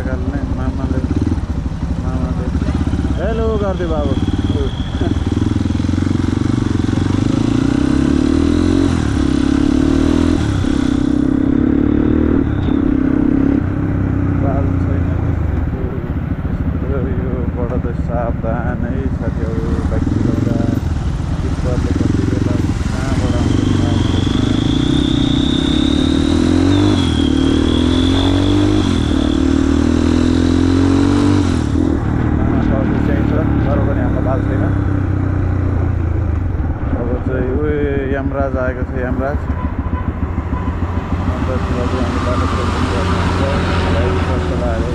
काकाले मामाले हेलो गर्दै बाबु सावधानै साथीहरू बाइक चलाउँदा टिप्परले कति बेला कहाँबाट आउँछ चाहिन्छ तर पनि हाम्रो बाल छैन। अब चाहिँ उयो यमराज आएको छ। यमराज हाम्रो बाटो क्रसिङ गर्नुहुन्छ कस्तो लाग्यो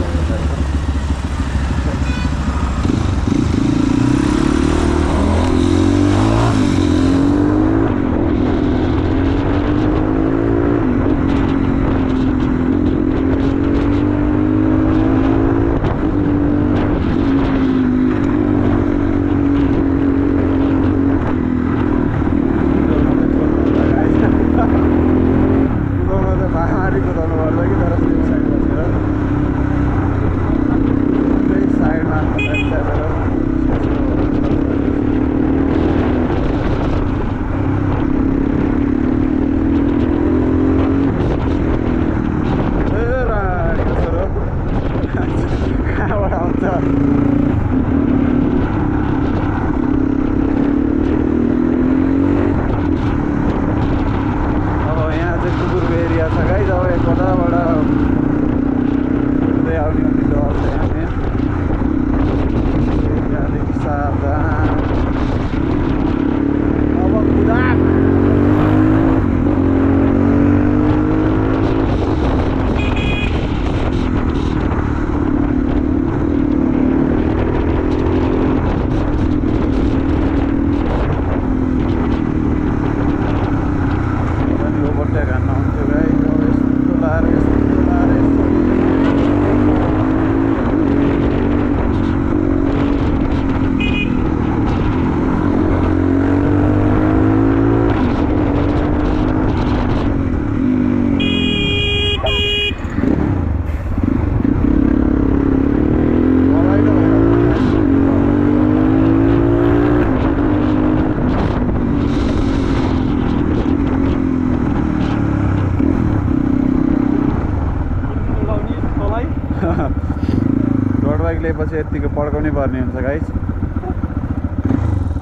रोड बाइक लिएपछि यतिको पड्काउनै पर्ने हुन्छ गाइस।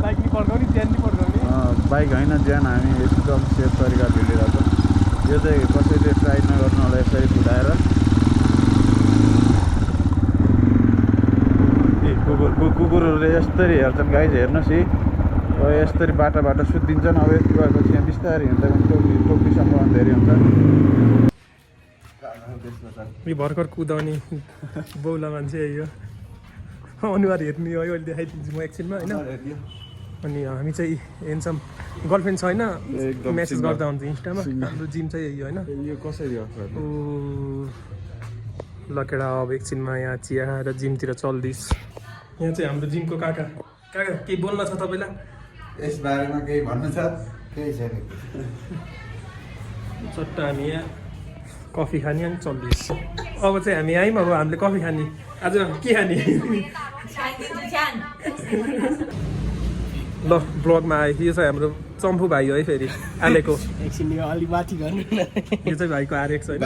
बाइक नि पड्काउने ज्यान नि पड्काउने बाइक होइन ज्यान हामी एकदम सेफ तरिकाले लिइरहेको छ। यो चाहिँ कसैले ट्राई नगर्नु होला यसरी फुटाएर। कुकुरहरूले यस्तरी हेर्छन् गाइस हेर्नुहोस् है यस्तरी बाटो सुत्दिन्छन्। अब यति गएपछि यहाँ बिस्तारै हिँड्दा पनि टोपीसम्म धेरै हुन्छ। यो भर्खर कुदाउने बौला मान्छे यो अनुहार हेर्ने हो अहिले देखाइदिन्छु म एकछिनमा होइन। अनि हामी चाहिँ हेर्छौँ गर्लफ्रेन्ड छैन मेसेज गर्दा हुन्छ इन्स्टामा। हाम्रो जिम चाहिँ यही होइन। यो कसरी हो ल केटा अब एकछिनमा यहाँ चिया र जिमतिर चल्दिस्। यहाँ चाहिँ हाम्रो जिमको काका केही बोल्न छ तपाईँलाई? यसबारेमा केही भन्नु छ? केही छैन। चट्ट हामी यहाँ कफी खाने अनि चल्दैछ। अब चाहिँ हामी आयौँ। अब हामीले कफी खाने आज के खाने ल ब्लगमा आयो। यो चाहिँ हाम्रो चम्फु भाइ हो है फेरि आलेको एकछिन अलि माथि गर्नु। यो चाहिँ भाइको आरएक्स होइन।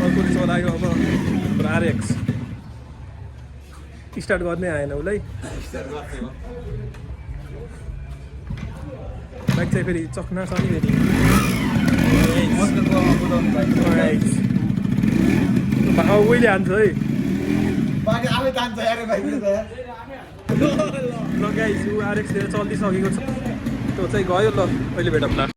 अर्को चलायो अब हाम्रो आरएक्स स्टार्ट गर्नै आएन उसलाई। बाइक चाहिँ फेरि चक्ना छ नि फेरि उहिले हान्छ है ल गाइस ऊ आरएक्स लिएर चल्दिसकेको छ। त्यो चाहिँ गयो। ल अहिले भेटौँला।